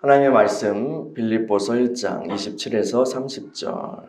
하나님의 말씀 빌립보서 1장 27에서 30절.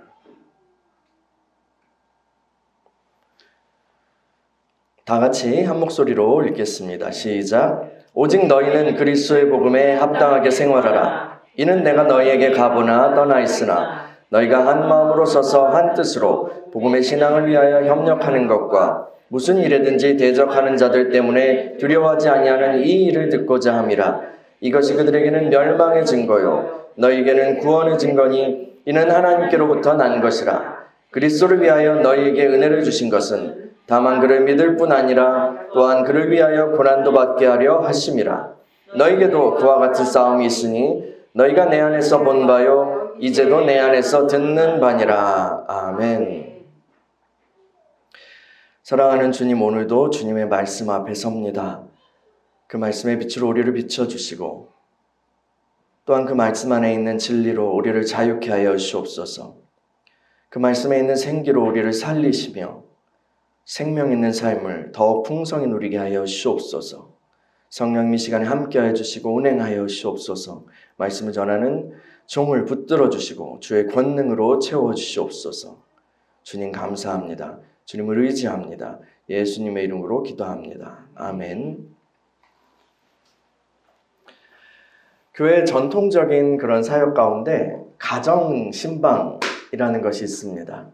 다 같이 한 목소리로 읽겠습니다. 시작. 오직 너희는 그리스도의 복음에 합당하게 생활하라. 이는 내가 너희에게 가보나 떠나 있으나 너희가 한 마음으로 서서 한 뜻으로 복음의 신앙을 위하여 협력하는 것과 무슨 일에든지 대적하는 자들 때문에 두려워하지 아니하는 이 일을 듣고자 함이라. 이것이 그들에게는 멸망의 증거요 너희에게는 구원의 증거니 이는 하나님께로부터 난 것이라. 그리스도를 위하여 너희에게 은혜를 주신 것은 다만 그를 믿을 뿐 아니라 또한 그를 위하여 고난도 받게 하려 하심이라. 너희에게도 그와 같은 싸움이 있으니 너희가 내 안에서 본 바요 이제도 내 안에서 듣는 바니라. 아멘. 사랑하는 주님, 오늘도 주님의 말씀 앞에 섭니다. 그 말씀의 빛으로 우리를 비춰주시고 또한 그 말씀 안에 있는 진리로 우리를 자유케 하여 주시옵소서. 그 말씀에 있는 생기로 우리를 살리시며 생명 있는 삶을 더욱 풍성히 누리게 하여 주시옵소서. 성령님 이 시간에 함께하여 주시고 운행하여 주시옵소서. 말씀을 전하는 종을 붙들어 주시고 주의 권능으로 채워 주시옵소서. 주님 감사합니다. 주님을 의지합니다. 예수님의 이름으로 기도합니다. 아멘. 교회의 전통적인 그런 사역 가운데 가정신방이라는 것이 있습니다.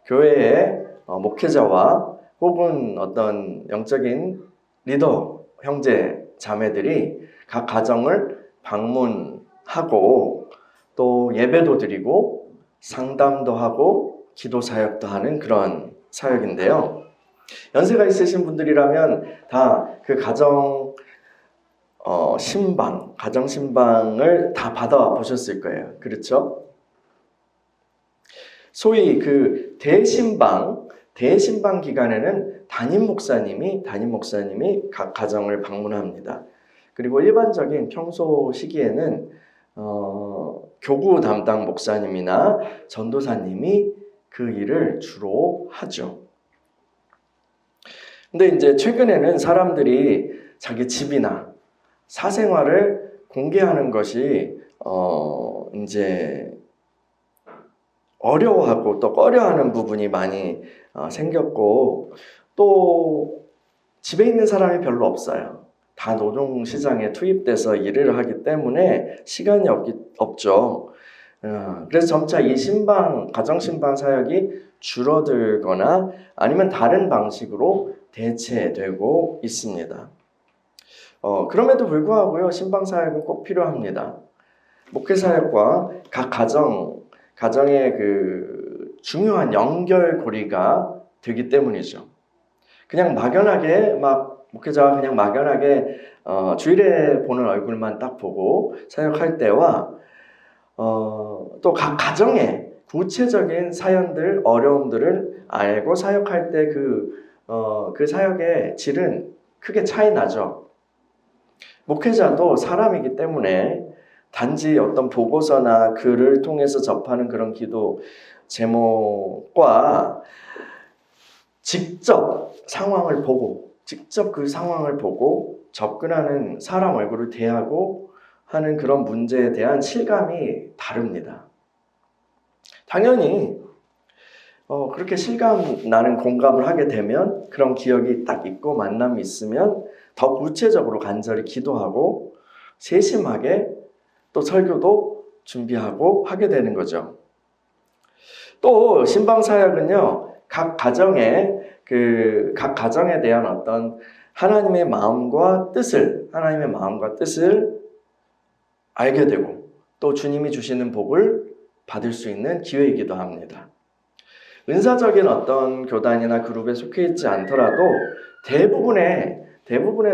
교회의 목회자와 혹은 어떤 영적인 리더, 형제, 자매들이 각 가정을 방문하고 또 예배도 드리고 상담도 하고 기도 사역도 하는 그런 사역인데요. 연세가 있으신 분들이라면 다 그 가정신방을 다 받아보셨을 거예요. 그렇죠? 소위 그 대신방 기간에는 담임 목사님이 각 가정을 방문합니다. 그리고 일반적인 평소 시기에는 교구 담당 목사님이나 전도사님이 그 일을 주로 하죠. 근데 이제 최근에는 사람들이 자기 집이나 사생활을 공개하는 것이 이제 어려워하고 또 꺼려하는 부분이 많이 생겼고 또 집에 있는 사람이 별로 없어요. 다 노동시장에 투입돼서 일을 하기 때문에 시간이 없죠. 그래서 점차 이 가정신방 사역이 줄어들거나 아니면 다른 방식으로 대체되고 있습니다. 그럼에도 불구하고요, 신방 사역은 꼭 필요합니다. 목회 사역과 각 가정의 그 중요한 연결고리가 되기 때문이죠. 그냥 막연하게 목회자가 그냥 막연하게 주일에 보는 얼굴만 딱 보고 사역할 때와 또 각 가정의 구체적인 사연들, 어려움들을 알고 사역할 때 그 사역의 질은 크게 차이 나죠. 목회자도 사람이기 때문에 단지 어떤 보고서나 글을 통해서 접하는 그런 기도 제목과 직접 그 상황을 보고 접근하는 사람 얼굴을 대하고 하는 그런 문제에 대한 실감이 다릅니다. 당연히 그렇게 실감 나는 공감을 하게 되면 그런 기억이 딱 있고 만남이 있으면 더 구체적으로 간절히 기도하고 세심하게 또 설교도 준비하고 하게 되는 거죠. 또 신방사역은요, 각 가정에 대한 어떤 하나님의 마음과 뜻을 알게 되고 또 주님이 주시는 복을 받을 수 있는 기회이기도 합니다. 은사적인 어떤 교단이나 그룹에 속해 있지 않더라도 대부분의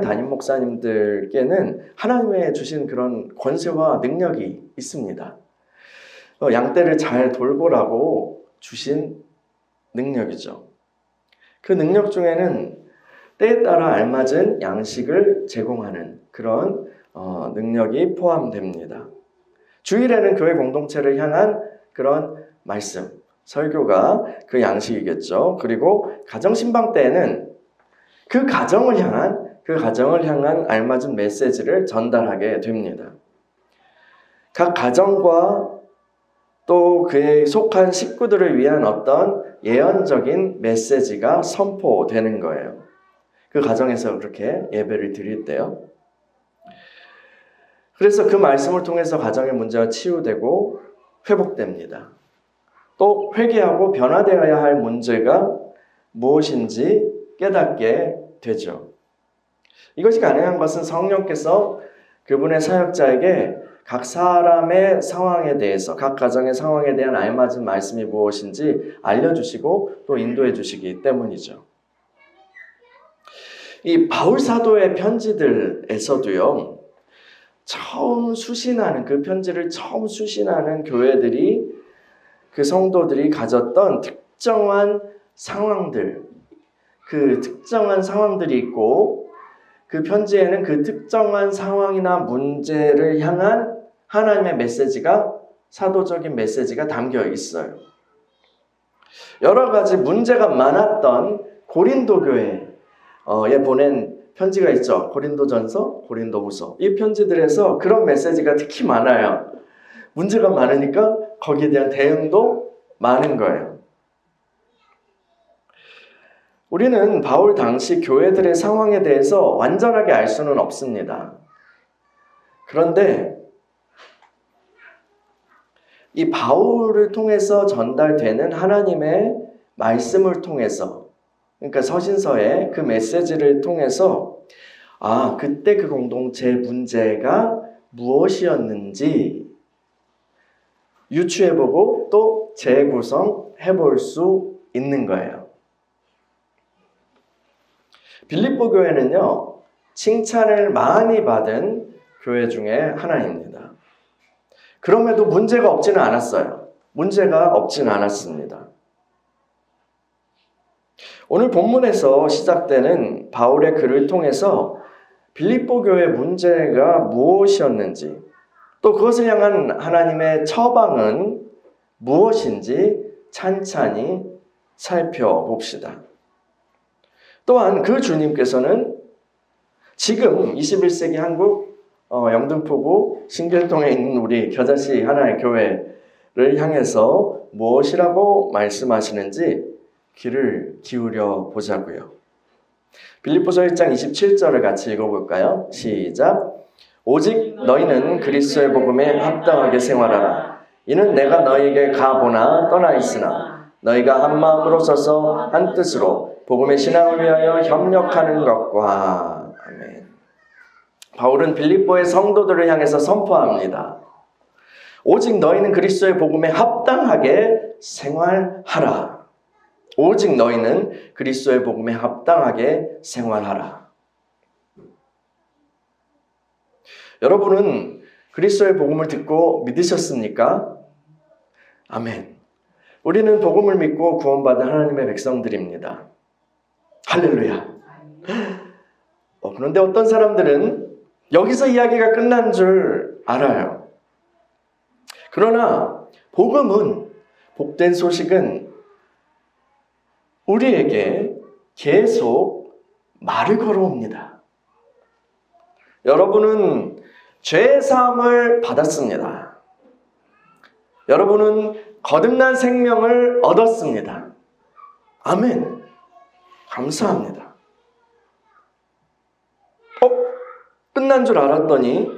담임 목사님들께는 하나님의 주신 그런 권세와 능력이 있습니다. 양떼를 잘 돌보라고 주신 능력이죠. 그 능력 중에는 때에 따라 알맞은 양식을 제공하는 그런 능력이 포함됩니다. 주일에는 교회 공동체를 향한 그런 말씀, 설교가 그 양식이겠죠. 그리고 가정신방 때에는 그 가정을 향한 알맞은 메시지를 전달하게 됩니다. 각 가정과 또 그에 속한 식구들을 위한 어떤 예언적인 메시지가 선포되는 거예요. 그 가정에서 그렇게 예배를 드릴 때요. 그래서 그 말씀을 통해서 가정의 문제가 치유되고 회복됩니다. 또 회개하고 변화되어야 할 문제가 무엇인지 깨닫게 되죠. 이것이 가능한 것은 성령께서 그분의 사역자에게 각 사람의 상황에 대해서, 각 가정의 상황에 대한 알맞은 말씀이 무엇인지 알려주시고 또 인도해 주시기 때문이죠. 이 바울 사도의 편지들에서도요, 그 편지를 처음 수신하는 교회들이, 그 성도들이 가졌던 특정한 상황들, 그 특정한 상황들이 있고, 그 편지에는 그 특정한 상황이나 문제를 향한 하나님의 메시지가, 사도적인 메시지가 담겨 있어요. 여러 가지 문제가 많았던 고린도 교회에 보낸 편지가 있죠. 고린도전서, 고린도후서. 이 편지들에서 그런 메시지가 특히 많아요. 문제가 많으니까 거기에 대한 대응도 많은 거예요. 우리는 바울 당시 교회들의 상황에 대해서 완전하게 알 수는 없습니다. 그런데 이 바울을 통해서 전달되는 하나님의 말씀을 통해서, 그러니까 서신서의 그 메시지를 통해서 그때 그 공동체의 문제가 무엇이었는지 유추해보고 또 재구성해볼 수 있는 거예요. 빌립보 교회는요, 칭찬을 많이 받은 교회 중에 하나입니다. 그럼에도 문제가 없지는 않았어요. 문제가 없지는 않았습니다. 오늘 본문에서 시작되는 바울의 글을 통해서 빌립보 교회의 문제가 무엇이었는지, 또 그것을 향한 하나님의 처방은 무엇인지 찬찬히 살펴봅시다. 또한 그 주님께서는 지금 21세기 한국 영등포구 신길동에 있는 우리 겨자씨 하나의 교회를 향해서 무엇이라고 말씀하시는지 귀를 기울여 보자고요. 빌립보서 1장 27절을 같이 읽어볼까요? 시작. 오직 너희는 그리스도의 복음에 합당하게 생활하라. 이는 내가 너희에게 가보나 떠나 있으나 너희가 한 마음으로 서서 한 뜻으로 복음의 신앙을 위하여 협력하는 것과. 아멘. 바울은 빌립보의 성도들을 향해서 선포합니다. 오직 너희는 그리스도의 복음에 합당하게 생활하라. 오직 너희는 그리스도의 복음에 합당하게 생활하라. 여러분은 그리스도의 복음을 듣고 믿으셨습니까? 아멘. 우리는 복음을 믿고 구원받은 하나님의 백성들입니다. 할렐루야. 그런데 어떤 사람들은 여기서 이야기가 끝난 줄 알아요. 그러나 복음은, 복된 소식은 우리에게 계속 말을 걸어옵니다. 여러분은 죄사함을 받았습니다. 여러분은 거듭난 생명을 얻었습니다. 아멘. 감사합니다. 끝난 줄 알았더니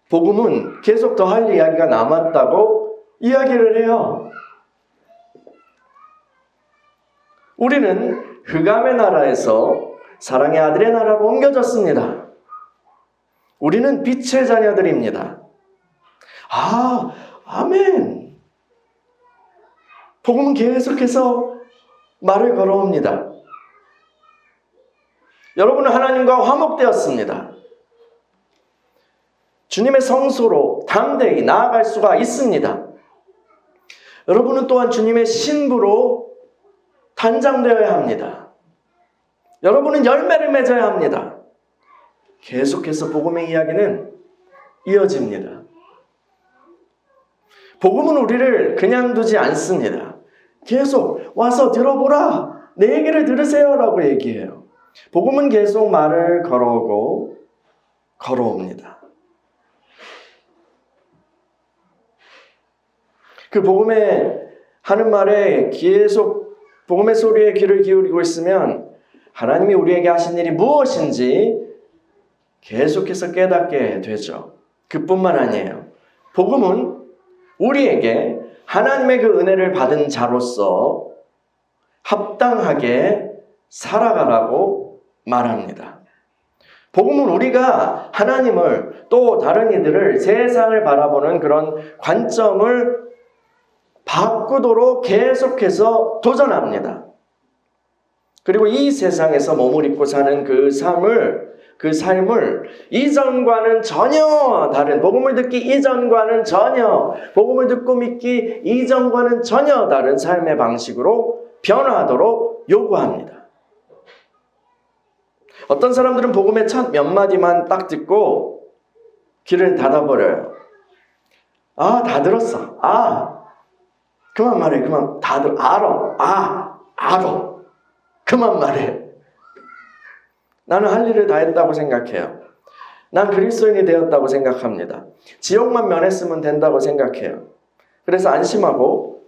복음은 계속 더 할 이야기가 남았다고 이야기를 해요. 우리는 흑암의 나라에서 사랑의 아들의 나라로 옮겨졌습니다. 우리는 빛의 자녀들입니다. 아멘. 복음은 계속해서 말을 걸어옵니다. 여러분은 하나님과 화목되었습니다. 주님의 성소로 담대히 나아갈 수가 있습니다. 여러분은 또한 주님의 신부로 단장되어야 합니다. 여러분은 열매를 맺어야 합니다. 계속해서 복음의 이야기는 이어집니다. 복음은 우리를 그냥 두지 않습니다. 계속 와서 들어보라. 내 얘기를 들으세요 라고 얘기해요. 복음은 계속 말을 걸어옵니다. 그 복음의 하는 말에 계속 복음의 소리에 귀를 기울이고 있으면 하나님이 우리에게 하신 일이 무엇인지 계속해서 깨닫게 되죠. 그뿐만 아니에요. 복음은 우리에게 하나님의 그 은혜를 받은 자로서 합당하게 살아가라고 말합니다. 복음은 우리가 하나님을 또 다른 이들을 세상을 바라보는 그런 관점을 바꾸도록 계속해서 도전합니다. 그리고 이 세상에서 몸을 입고 사는 그 삶을 이전과는 전혀 다른, 복음을 듣기 이전과는 전혀, 복음을 듣고 믿기 이전과는 전혀 다른 삶의 방식으로 변화하도록 요구합니다. 어떤 사람들은 복음의 첫 몇 마디만 딱 듣고 귀를 닫아버려요. 다 들었어. 그만 말해. 알아. 그만 말해. 나는 할 일을 다 했다고 생각해요. 난 그리스도인이 되었다고 생각합니다. 지옥만 면했으면 된다고 생각해요. 그래서 안심하고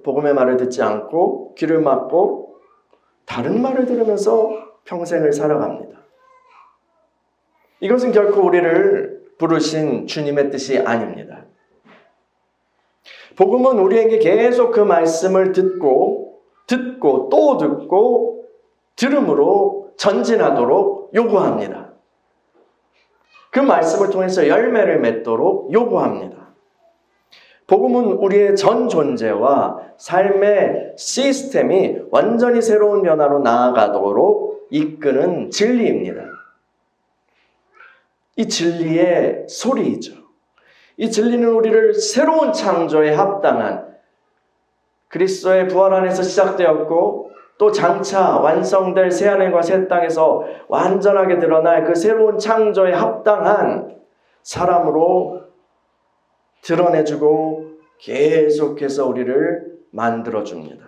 복음의 말을 듣지 않고 귀를 막고 다른 말을 들으면서 평생을 살아갑니다. 이것은 결코 우리를 부르신 주님의 뜻이 아닙니다. 복음은 우리에게 계속 그 말씀을 듣고 또 듣고 들음으로 전진하도록 요구합니다. 그 말씀을 통해서 열매를 맺도록 요구합니다. 복음은 우리의 전 존재와 삶의 시스템이 완전히 새로운 변화로 나아가도록 이끄는 진리입니다. 이 진리의 소리이죠. 이 진리는 우리를 새로운 창조에 합당한 그리스도의 부활 안에서 시작되었고 또 장차 완성될 새하늘과 새 땅에서 완전하게 드러날 그 새로운 창조에 합당한 사람으로 드러내주고 계속해서 우리를 만들어줍니다.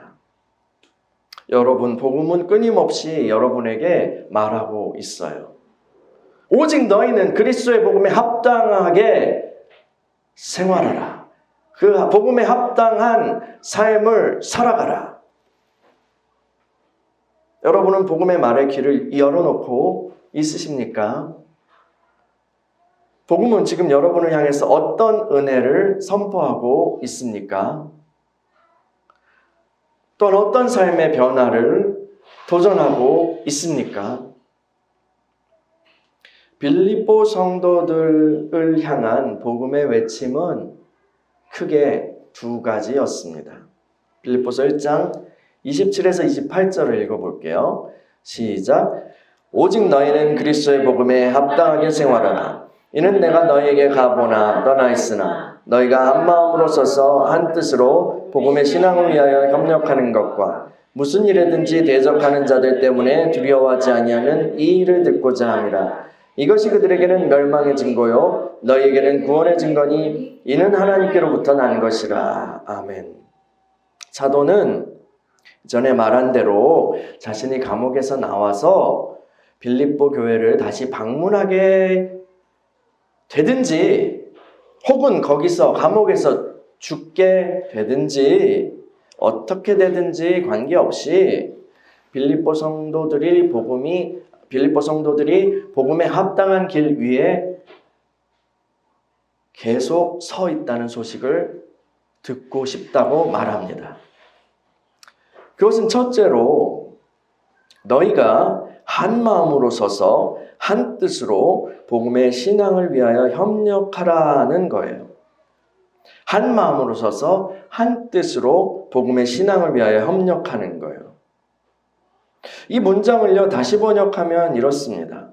여러분, 복음은 끊임없이 여러분에게 말하고 있어요. 오직 너희는 그리스도의 복음에 합당하게 생활하라. 그 복음에 합당한 삶을 살아가라. 여러분은 복음의 말에 귀를 열어놓고 있으십니까? 복음은 지금 여러분을 향해서 어떤 은혜를 선포하고 있습니까? 또한 어떤 삶의 변화를 도전하고 있습니까? 빌립보 성도들을 향한 복음의 외침은 크게 두 가지였습니다. 빌립보서 1장 27에서 28절을 읽어볼게요. 시작. 오직 너희는 그리스도의 복음에 합당하게 생활하라. 이는 내가 너희에게 가보나 떠나 있으나 너희가 한 마음으로 서서 한 뜻으로 복음의 신앙을 위하여 협력하는 것과 무슨 일에든지 대적하는 자들 때문에 두려워하지 아니하는 이 일을 듣고자 함이라. 이것이 그들에게는 멸망의 증거요 너희에게는 구원의 증거니 이는 하나님께로부터 난 것이라. 아멘. 사도는 전에 말한 대로 자신이 감옥에서 나와서 빌립보 교회를 다시 방문하게 되든지 혹은 거기서 감옥에서 죽게 되든지 어떻게 되든지 관계없이 빌립보 성도들이 복음에 합당한 길 위에 계속 서 있다는 소식을 듣고 싶다고 말합니다. 그것은 첫째로 너희가 한 마음으로 서서 한 뜻으로 복음의 신앙을 위하여 협력하라는 거예요. 한 마음으로 서서 한 뜻으로 복음의 신앙을 위하여 협력하는 거예요. 이 문장을요 다시 번역하면 이렇습니다.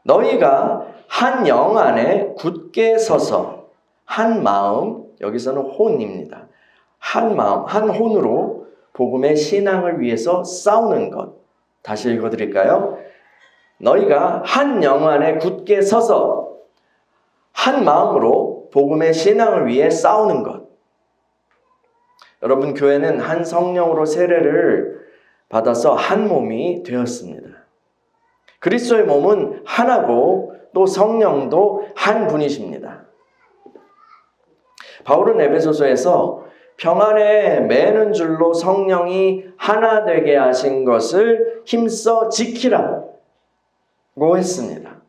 너희가 한 영 안에 굳게 서서 한 마음, 여기서는 혼입니다. 한 마음, 한 혼으로 복음의 신앙을 위해서 싸우는 것. 다시 읽어드릴까요? 너희가 한 영 안에 굳게 서서 한 마음으로 복음의 신앙을 위해 싸우는 것. 여러분, 교회는 한 성령으로 세례를 받아서 한 몸이 되었습니다. 그리스도의 몸은 하나고 또 성령도 한 분이십니다. 바울은 에베소서에서 평안에 매는 줄로 성령이 하나 되게 하신 것을 힘써 지키라고 했습니다.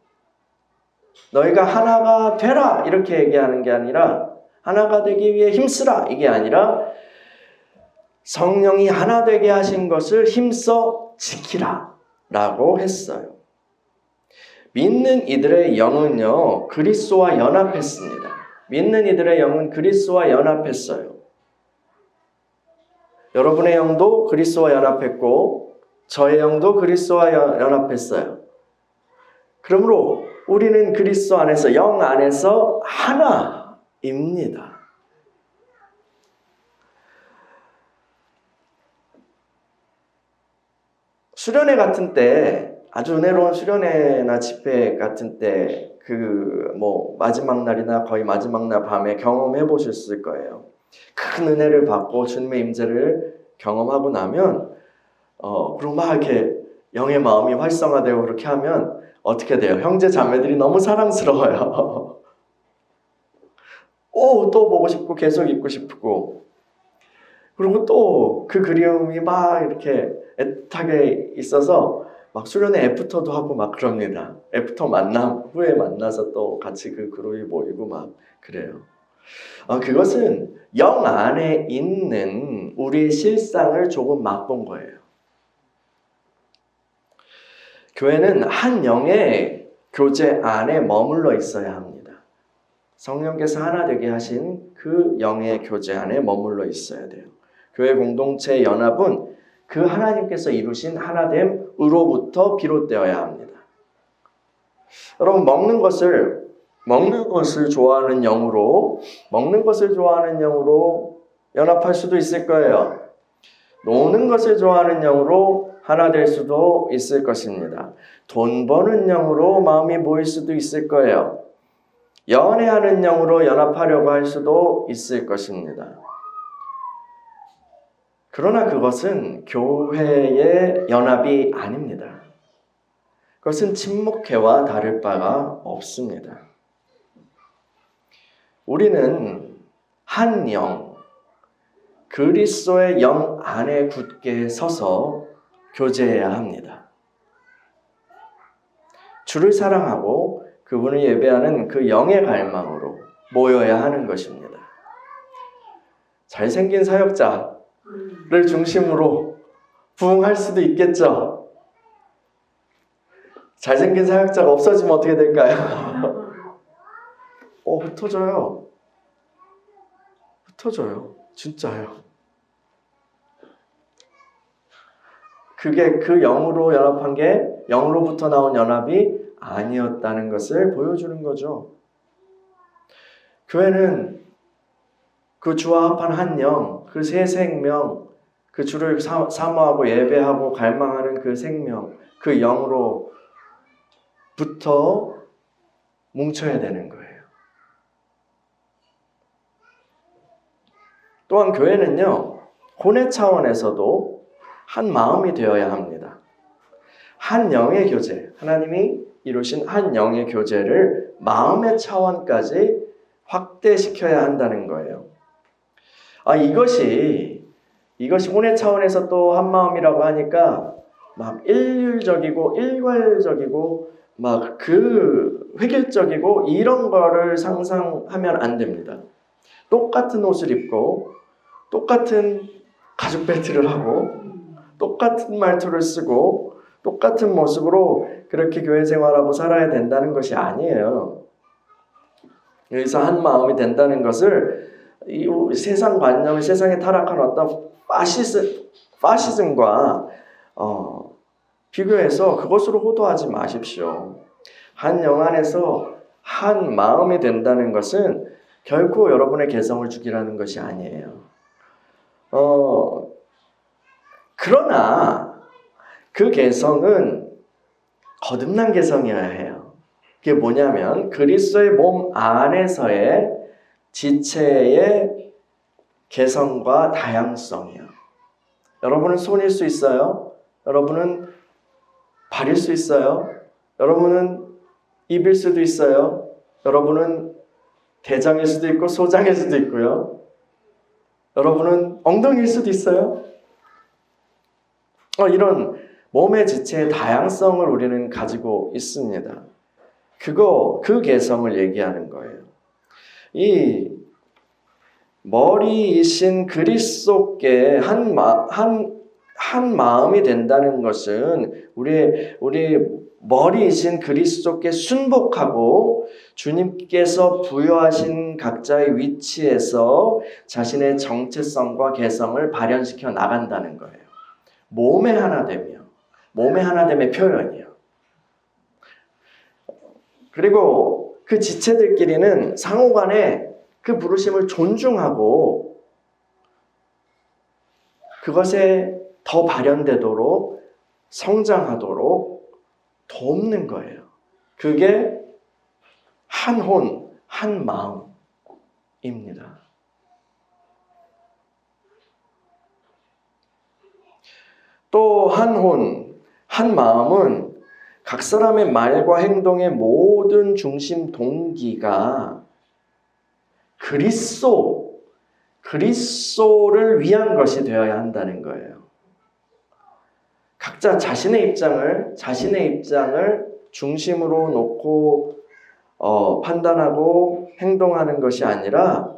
너희가 하나가 되라 이렇게 얘기하는 게 아니라 하나가 되기 위해 힘쓰라 이게 아니라 성령이 하나 되게 하신 것을 힘써 지키라 라고 했어요. 믿는 이들의 영은요 그리스도와 연합했습니다. 믿는 이들의 영은 그리스도와 연합했어요. 여러분의 영도 그리스도와 연합했고 저의 영도 그리스도와 연합했어요. 그러므로 우리는 그리스도 안에서 영 안에서 하나입니다. 수련회 같은 때 아주 은혜로운 수련회나 집회 같은 때 마지막 날이나 거의 마지막 날 밤에 경험해 보셨을 거예요. 큰 은혜를 받고 주님의 임재를 경험하고 나면 그리고 막 이렇게 영의 마음이 활성화되고 그렇게 하면 어떻게 돼요? 형제 자매들이 너무 사랑스러워요. 또 보고 싶고 계속 있고 싶고 그리고 또 그 그리움이 막 이렇게 애타게 있어서 막 수련회 애프터도 하고 막 그럽니다. 애프터 만남 후에 만나서 또 같이 그 그룹이 모이고 막 그래요. 그것은 영 안에 있는 우리의 실상을 조금 맛본 거예요. 교회는 한 영의 교제 안에 머물러 있어야 합니다. 성령께서 하나 되게 하신 그 영의 교제 안에 머물러 있어야 돼요. 교회 공동체의 연합은 그 하나님께서 이루신 하나됨으로부터 비롯되어야 합니다. 여러분 먹는 것을 좋아하는 영으로 연합할 수도 있을 거예요. 노는 것을 좋아하는 영으로 하나 될 수도 있을 것입니다. 돈 버는 영으로 마음이 모일 수도 있을 거예요. 연애하는 영으로 연합하려고 할 수도 있을 것입니다. 그러나 그것은 교회의 연합이 아닙니다. 그것은 침묵회와 다를 바가 없습니다. 우리는 한 영, 그리스도의 영 안에 굳게 서서 교제해야 합니다. 주를 사랑하고 그분을 예배하는 그 영의 갈망으로 모여야 하는 것입니다. 잘생긴 사역자를 중심으로 부흥할 수도 있겠죠. 잘생긴 사역자가 없어지면 어떻게 될까요? 흩어져요. 진짜요. 그게 그 영으로 연합한 게 영으로부터 나온 연합이 아니었다는 것을 보여주는 거죠. 교회는 그 주와 합한 한 영, 그 새 생명, 그 주를 사모하고 예배하고 갈망하는 그 생명, 그 영으로부터 뭉쳐야 되는 거예요. 또한 교회는요, 혼의 차원에서도 한 마음이 되어야 합니다. 한 영의 교제, 하나님이 이루신 한 영의 교제를 마음의 차원까지 확대시켜야 한다는 거예요. 이것이 혼의 차원에서 또 한 마음이라고 하니까 막 일률적이고 일괄적이고 막 획일적이고 이런 거를 상상하면 안 됩니다. 똑같은 옷을 입고 똑같은 가죽 벨트를 하고 똑같은 말투를 쓰고 똑같은 모습으로 그렇게 교회 생활하고 살아야 된다는 것이 아니에요. 여기서 한 마음이 된다는 것을 이 세상 관념, 세상에 타락한 어떤 파시즘과 비교해서 그것으로 호도하지 마십시오. 한 영 안에서 한 마음이 된다는 것은 결코 여러분의 개성을 죽이라는 것이 아니에요. 그러나 그 개성은 거듭난 개성이어야 해요. 그게 뭐냐면 그리스도의 몸 안에서의 지체의 개성과 다양성이요. 여러분은 손일 수 있어요. 여러분은 발일 수 있어요. 여러분은 입일 수도 있어요. 여러분은 대장일 수도 있고 소장일 수도 있고요. 여러분은 엉덩이일 수도 있어요. 이런 몸의 지체의 다양성을 우리는 가지고 있습니다. 그 개성을 얘기하는 거예요. 이 머리이신 그리스도께 한 마음이 된다는 것은 우리 머리이신 그리스도께 순복하고 주님께서 부여하신 각자의 위치에서 자신의 정체성과 개성을 발현시켜 나간다는 거예요. 몸의 하나됨의 표현이요. 그리고 그 지체들끼리는 상호간에 그 부르심을 존중하고 그것에 더 발현되도록 성장하도록 돕는 거예요. 그게 한 혼, 한 마음입니다. 또 한 혼, 한 마음은 각 사람의 말과 행동의 모든 중심 동기가 그리스도를 위한 것이 되어야 한다는 거예요. 각자 자신의 입장을 중심으로 놓고 판단하고 행동하는 것이 아니라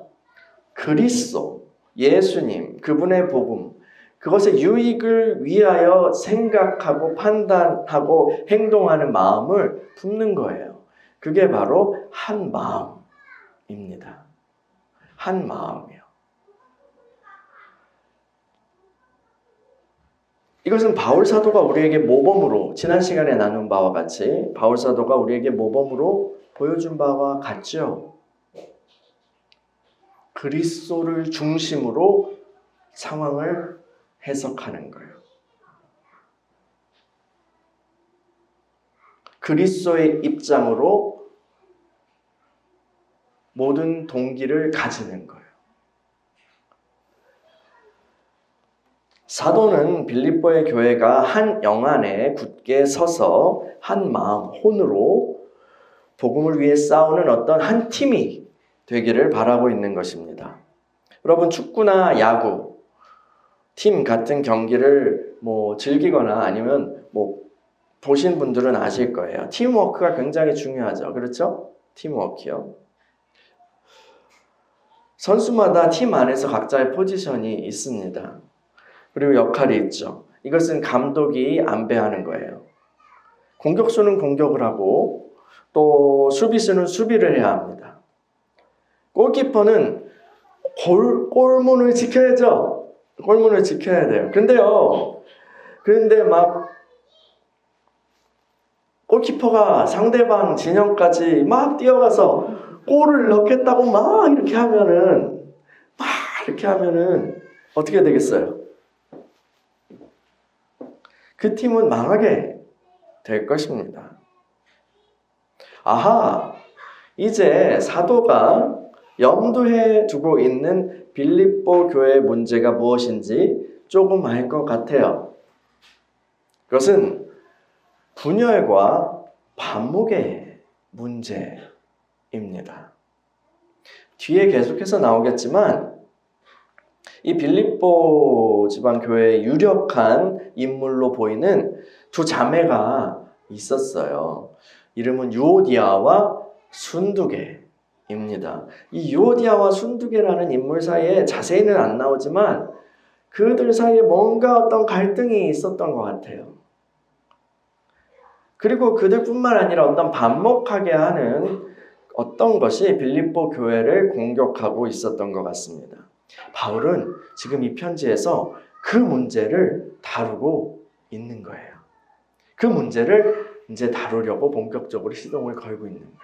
그리스도, 예수님, 그분의 복음, 그것의 유익을 위하여 생각하고 판단하고 행동하는 마음을 품는 거예요. 그게 바로 한 마음입니다. 한 마음이요. 이것은 바울 사도가 우리에게 모범으로 지난 시간에 나눈 바와 같이 바울 사도가 우리에게 모범으로 보여준 바와 같죠. 그리스도를 중심으로 상황을 해석하는 거예요. 그리스도의 입장으로 모든 동기를 가지는 거예요. 사도는 빌립보의 교회가 한 영 안에 굳게 서서 한 마음, 혼으로 복음을 위해 싸우는 어떤 한 팀이 되기를 바라고 있는 것입니다. 여러분, 축구나 야구, 팀 같은 경기를 즐기거나 아니면 보신 분들은 아실 거예요. 팀워크가 굉장히 중요하죠. 그렇죠? 팀워크요. 선수마다 팀 안에서 각자의 포지션이 있습니다. 그리고 역할이 있죠. 이것은 감독이 안배하는 거예요. 공격수는 공격을 하고 또 수비수는 수비를 해야 합니다. 골키퍼는 골문을 지켜야죠. 골문을 지켜야 돼요. 그런데 막 골키퍼가 상대방 진영까지 막 뛰어가서 골을 넣겠다고 막 이렇게 하면은 어떻게 되겠어요? 그 팀은 망하게 될 것입니다. 이제 사도가 염두에 두고 있는 빌립보 교회의 문제가 무엇인지 조금 알 것 같아요. 그것은 분열과 반목의 문제입니다. 뒤에 계속해서 나오겠지만 이 빌립보 지방 교회의 유력한 인물로 보이는 두 자매가 있었어요. 이름은 유오디아와 순두개입니다. 이 유오디아와 순두개라는 인물 사이에 자세히는 안 나오지만 그들 사이에 뭔가 어떤 갈등이 있었던 것 같아요. 그리고 그들뿐만 아니라 어떤 반목하게 하는 어떤 것이 빌립보 교회를 공격하고 있었던 것 같습니다. 바울은 지금 이 편지에서 그 문제를 다루고 있는 거예요. 그 문제를 이제 다루려고 본격적으로 시동을 걸고 있는 거예요.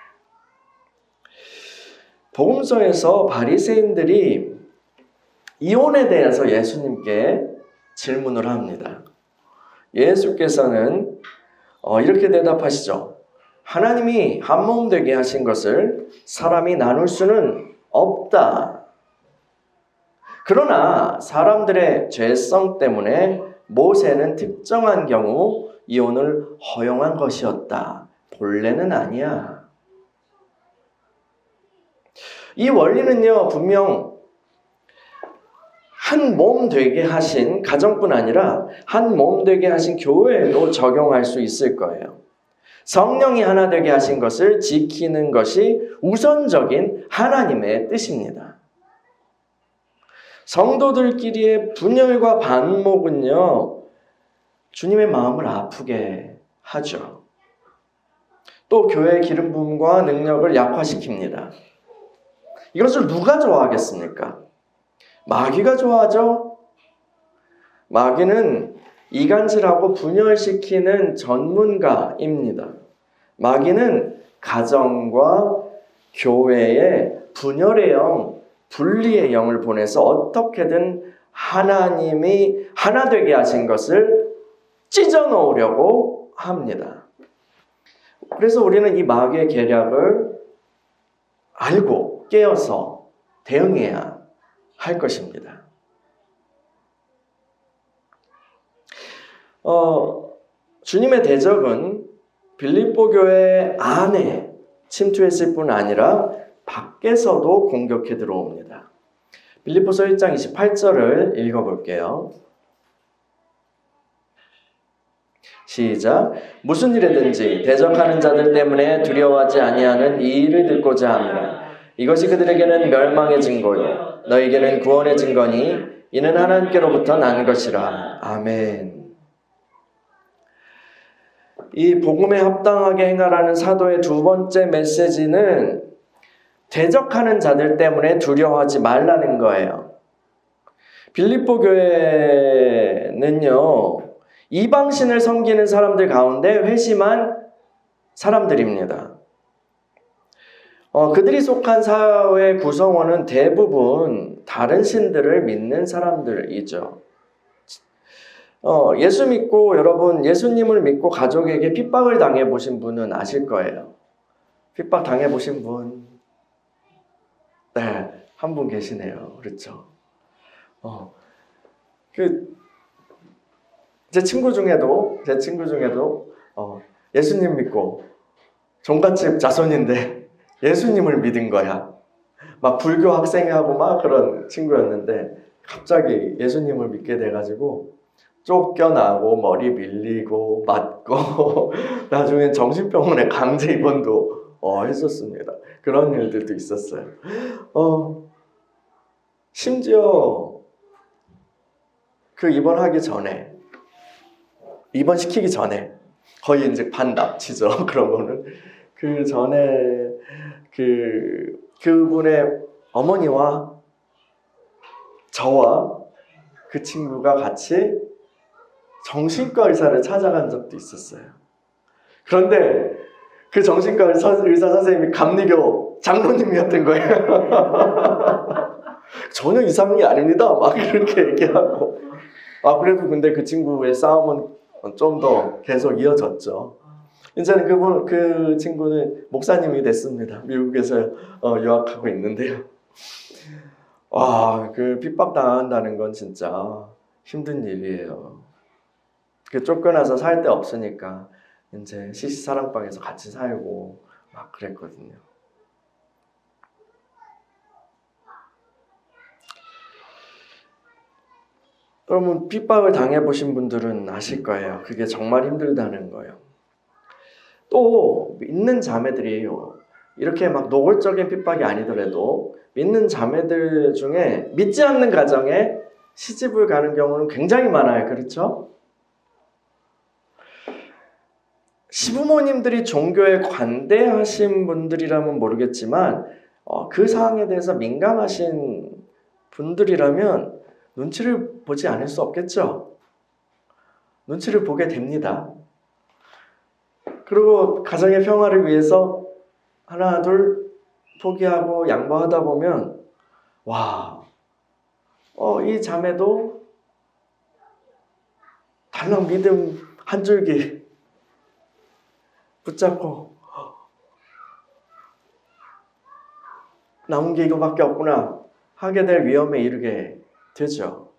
복음서에서 바리새인들이 이혼에 대해서 예수님께 질문을 합니다. 예수께서는 이렇게 대답하시죠. 하나님이 한 몸 되게 하신 것을 사람이 나눌 수는 없다. 그러나 사람들의 죄성 때문에 모세는 특정한 경우 이혼을 허용한 것이었다. 본래는 아니야. 이 원리는요, 분명 한 몸 되게 하신 가정뿐 아니라 한 몸 되게 하신 교회에도 적용할 수 있을 거예요. 성령이 하나 되게 하신 것을 지키는 것이 우선적인 하나님의 뜻입니다. 성도들끼리의 분열과 반목은요, 주님의 마음을 아프게 하죠. 또 교회의 기름 부음과 능력을 약화시킵니다. 이것을 누가 좋아하겠습니까? 마귀가 좋아하죠? 마귀는 이간질하고 분열시키는 전문가입니다. 마귀는 가정과 교회에 분열의 영, 분리의 영을 보내서 어떻게든 하나님이 하나 되게 하신 것을 찢어 놓으려고 합니다. 그래서 우리는 이 마귀의 계략을 알고 깨어서 대응해야 할 것입니다. 주님의 대적은 빌립보 교회 안에 침투했을 뿐 아니라 밖에서도 공격해 들어옵니다. 빌립보서 1장 28절을 읽어볼게요. 시작. 무슨 일이든지 대적하는 자들 때문에 두려워하지 아니하는 이 일을 듣고자 합니다. 이것이 그들에게는 멸망의 증거요 너에게는 구원의 증거니 이는 하나님께로부터 난 것이라. 아멘. 이 복음에 합당하게 행하라는 사도의 두 번째 메시지는 대적하는 자들 때문에 두려워하지 말라는 거예요. 빌립보 교회는요, 이방신을 섬기는 사람들 가운데 회심한 사람들입니다. 그들이 속한 사회 구성원은 대부분 다른 신들을 믿는 사람들이죠. 예수 믿고 여러분 예수님을 믿고 가족에게 핍박을 당해보신 분은 아실 거예요. 핍박 당해보신 분? 네, 한 분 계시네요. 그렇죠. 제 친구 중에도 예수님 믿고 종갓집 자손인데 예수님을 믿은 거야. 막 불교 학생하고 막 그런 친구였는데 갑자기 예수님을 믿게 돼가지고 쫓겨나고 머리 밀리고 맞고 나중에 정신병원에 강제 입원도 했었습니다. 그런 일들도 있었어요. 심지어 그 입원하기 전에 입원시키기 전에 거의 이제 반납치죠. 그런 거는 그 전에 그분의 어머니와 저와 그 친구가 같이 정신과 의사를 찾아간 적도 있었어요. 그런데 그 정신과 의사 선생님이 감리교 장로님이었던 거예요. 전혀 이상한 게 아닙니다. 막 이렇게 얘기하고. 그래도 근데 그 친구의 싸움은 좀 더 계속 이어졌죠. 이제는 그 친구는 목사님이 됐습니다. 미국에서 유학하고 있는데요. 그 핍박당한다는 건 진짜 힘든 일이에요. 쫓겨나서 살 데 없으니까 이제 시시사랑방에서 같이 살고 막 그랬거든요. 여러분 핍박을 당해보신 분들은 아실 거예요. 그게 정말 힘들다는 거예요. 또 믿는 자매들이 이렇게 막 노골적인 핍박이 아니더라도 믿는 자매들 중에 믿지 않는 가정에 시집을 가는 경우는 굉장히 많아요. 그렇죠? 시부모님들이 종교에 관대하신 분들이라면 모르겠지만 그 사항에 대해서 민감하신 분들이라면 눈치를 보지 않을 수 없겠죠. 눈치를 보게 됩니다. 그리고 가정의 평화를 위해서 하나 둘 포기하고 양보하다 보면 이 자매도 달랑 믿음 한 줄기 붙잡고 남은 게 이거밖에 없구나 하게 될 위험에 이르게 되죠.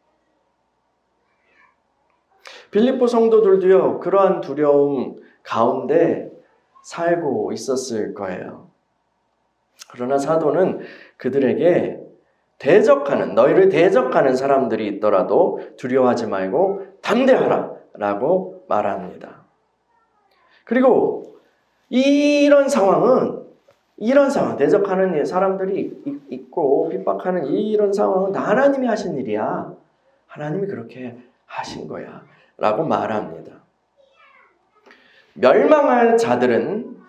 빌립보 성도들도요, 그러한 두려움 가운데 살고 있었을 거예요. 그러나 사도는 그들에게 너희를 대적하는 사람들이 있더라도 두려워하지 말고 담대하라 라고 말합니다. 그리고 이런 상황, 대적하는 사람들이 있고 핍박하는 이런 상황은 다 하나님이 하신 일이야. 하나님이 그렇게 하신 거야 라고 말합니다. 멸망할 자들은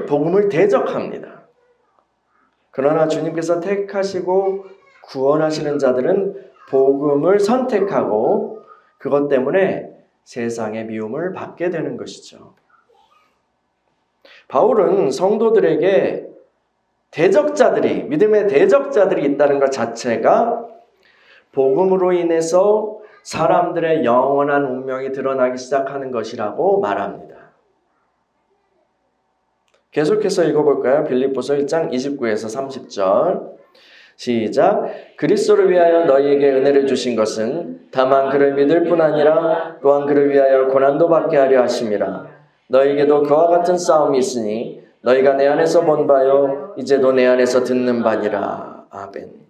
복음을 대적합니다. 그러나 주님께서 택하시고 구원하시는 자들은 복음을 선택하고 그것 때문에 세상의 미움을 받게 되는 것이죠. 바울은 성도들에게 믿음의 대적자들이 있다는 것 자체가 복음으로 인해서 사람들의 영원한 운명이 드러나기 시작하는 것이라고 말합니다. 계속해서 읽어볼까요? 빌립보서 1장 29에서 30절 시작. 그리스도를 위하여 너희에게 은혜를 주신 것은 다만 그를 믿을 뿐 아니라 또한 그를 위하여 고난도 받게 하려 하심이라. 너희에게도 그와 같은 싸움이 있으니 너희가 내 안에서 본 바요 이제도 내 안에서 듣는 바니라. 아멘.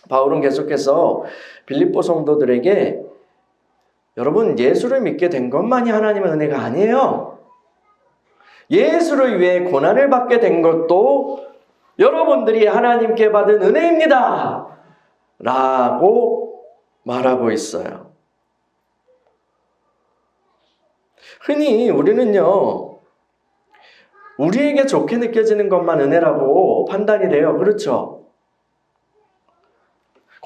바울은 계속해서 빌립보 성도들에게 여러분 예수를 믿게 된 것만이 하나님의 은혜가 아니에요. 예수를 위해 고난을 받게 된 것도 여러분들이 하나님께 받은 은혜입니다. 라고 말하고 있어요. 흔히 우리는요, 우리에게 좋게 느껴지는 것만 은혜라고 판단이 돼요. 그렇죠?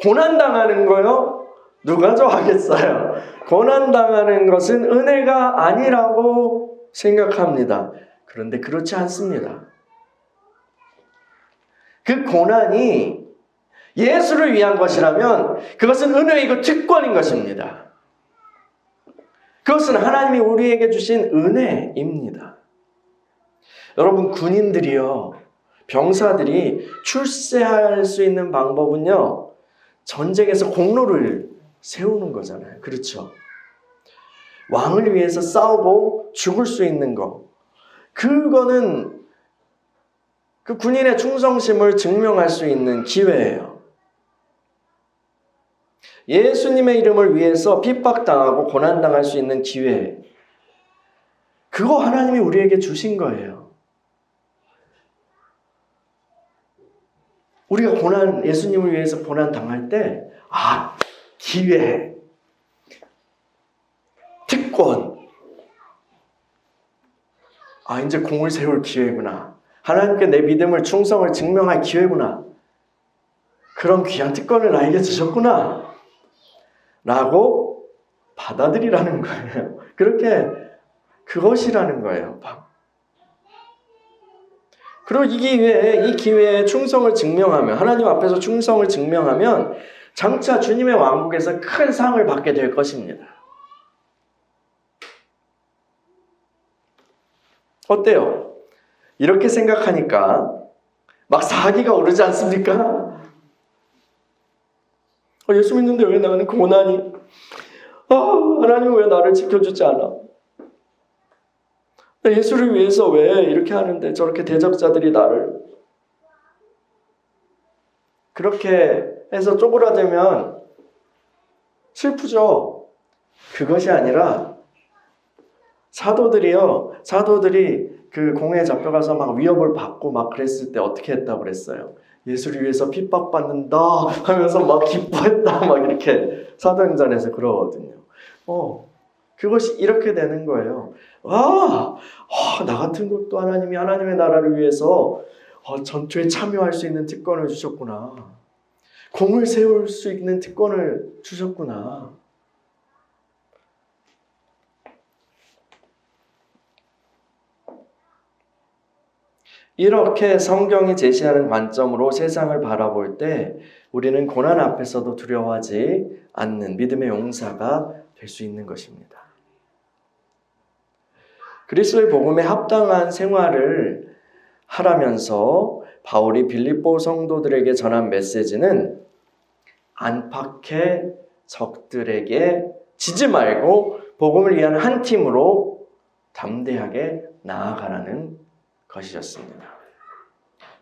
고난당하는 거요? 누가 좋아하겠어요? 고난당하는 것은 은혜가 아니라고 생각합니다. 그런데 그렇지 않습니다. 그 고난이 예수를 위한 것이라면 그것은 은혜이고 특권인 것입니다. 그것은 하나님이 우리에게 주신 은혜입니다. 여러분 군인들이요, 병사들이 출세할 수 있는 방법은요, 전쟁에서 공로를 세우는 거잖아요. 그렇죠? 왕을 위해서 싸우고 죽을 수 있는 거. 그거는 그 군인의 충성심을 증명할 수 있는 기회예요. 예수님의 이름을 위해서 핍박당하고 고난당할 수 있는 기회. 그거 하나님이 우리에게 주신 거예요. 우리가 예수님을 위해서 고난당할 때, 기회, 특권. 이제 공을 세울 기회구나. 하나님께 내 믿음을, 충성을 증명할 기회구나. 그런 귀한 특권을 나에게 주셨구나. 라고 받아들이라는 거예요. 그것이라는 거예요. 그리고 이 기회에 충성을 증명하면, 하나님 앞에서 충성을 증명하면 장차 주님의 왕국에서 큰 상을 받게 될 것입니다. 어때요? 이렇게 생각하니까 막 사기가 오르지 않습니까? 예수 믿는데 왜 나는 고난이? 하나님 왜 나를 지켜주지 않아? 예수를 위해서 왜 이렇게 하는데 저렇게 대적자들이 나를 그렇게 해서 쪼그라들면 슬프죠. 그것이 아니라 사도들이 그 공회에 잡혀가서 막 위협을 받고 막 그랬을 때 어떻게 했다고 그랬어요? 예수를 위해서 핍박받는다 하면서 막 기뻐했다 막 이렇게 사도행전에서 그러거든요. 그것이 이렇게 되는 거예요. 나 같은 것도 하나님의 나라를 위해서 전투에 참여할 수 있는 특권을 주셨구나. 공을 세울 수 있는 특권을 주셨구나. 이렇게 성경이 제시하는 관점으로 세상을 바라볼 때 우리는 고난 앞에서도 두려워하지 않는 믿음의 용사가 될 수 있는 것입니다. 그리스도의 복음에 합당한 생활을 하라면서 바울이 빌립보 성도들에게 전한 메시지는 안팎의 적들에게 지지 말고 복음을 위한 한 팀으로 담대하게 나아가라는 것이었습니다.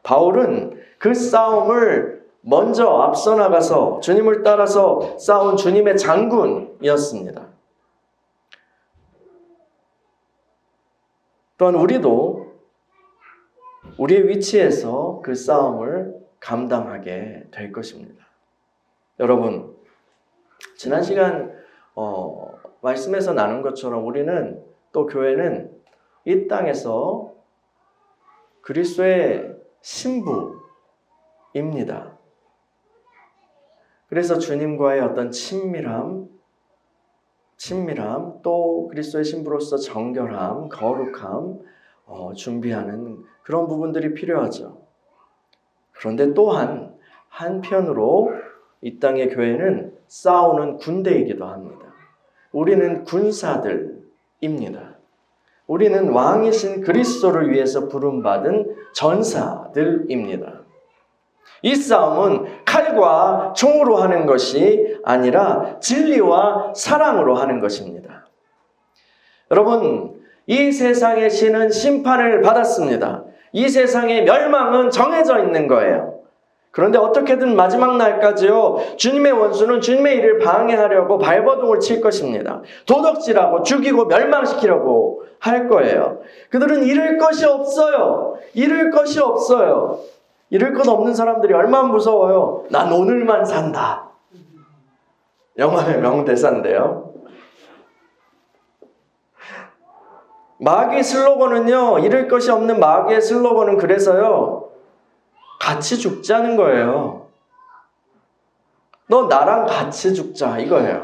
바울은 그 싸움을 먼저 앞서 나가서 주님을 따라서 싸운 주님의 장군이었습니다. 또한 우리도 우리의 위치에서 그 싸움을 감당하게 될 것입니다. 여러분, 지난 시간 말씀에서 나눈 것처럼 우리는 또 교회는 이 땅에서 그리스도의 신부입니다. 그래서 주님과의 어떤 친밀함, 또 그리스도의 신부로서 정결함, 거룩함 준비하는 그런 부분들이 필요하죠. 그런데 또한 한편으로 이 땅의 교회는 싸우는 군대이기도 합니다. 우리는 군사들입니다. 우리는 왕이신 그리스도를 위해서 부름받은 전사들입니다. 이 싸움은 칼과 총으로 하는 것이 아니라 진리와 사랑으로 하는 것입니다. 여러분, 이 세상의 신은 심판을 받았습니다. 이 세상의 멸망은 정해져 있는 거예요. 그런데 어떻게든 마지막 날까지요, 주님의 원수는 주님의 일을 방해하려고 발버둥을 칠 것입니다. 도덕질하고 죽이고 멸망시키려고 할 거예요. 그들은 잃을 것이 없어요. 잃을 것이 없어요. 잃을 것 없는 사람들이 얼마나 무서워요. 난 오늘만 산다. 영화의 명대사인데요. 마귀의 슬로건은요, 잃을 것이 없는 마귀의 슬로건은 그래서요, 같이 죽자는 거예요. 너 나랑 같이 죽자 이거예요.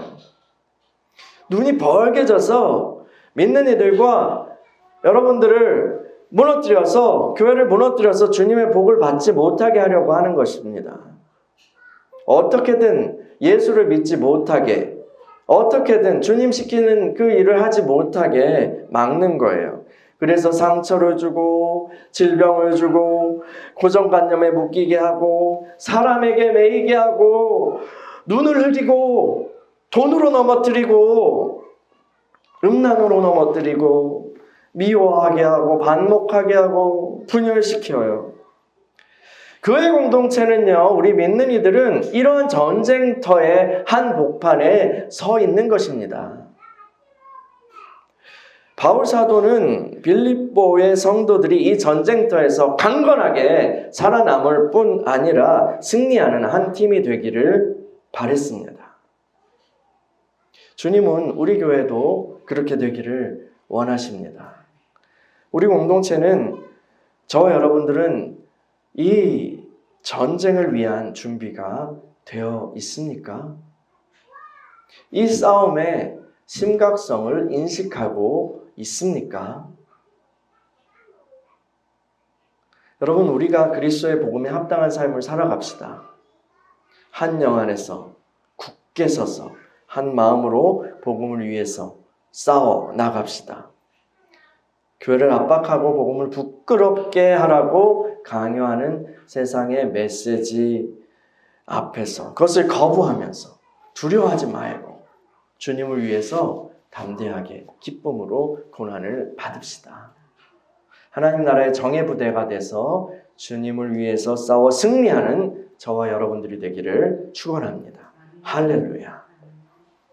눈이 벌게져서 믿는 이들과 여러분들을 무너뜨려서, 교회를 무너뜨려서 주님의 복을 받지 못하게 하려고 하는 것입니다. 어떻게든 예수를 믿지 못하게, 어떻게든 주님 시키는 그 일을 하지 못하게 막는 거예요. 그래서 상처를 주고 질병을 주고 고정관념에 묶이게 하고 사람에게 매이게 하고 눈을 흐리고 돈으로 넘어뜨리고 음란으로 넘어뜨리고 미워하게 하고 반목하게 하고 분열시켜요. 교회 공동체는요, 우리 믿는 이들은 이런 전쟁터의 한복판에 서 있는 것입니다. 바울 사도는 빌립보의 성도들이 이 전쟁터에서 강건하게 살아남을 뿐 아니라 승리하는 한 팀이 되기를 바랬습니다. 주님은 우리 교회도 그렇게 되기를 원하십니다. 우리 공동체는, 저와 여러분들은 이 전쟁을 위한 준비가 되어 있습니까? 이 싸움의 심각성을 인식하고 있습니까? 여러분, 우리가 그리스도의 복음에 합당한 삶을 살아갑시다. 한 영 안에서 굳게 서서 한 마음으로 복음을 위해서 싸워 나갑시다. 교회를 압박하고 복음을 부끄럽게 하라고 강요하는 세상의 메시지 앞에서 그것을 거부하면서 두려워하지 말고 주님을 위해서 담대하게 기쁨으로 고난을 받읍시다. 하나님 나라의 정예 부대가 돼서 주님을 위해서 싸워 승리하는 저와 여러분들이 되기를 축원합니다. 할렐루야.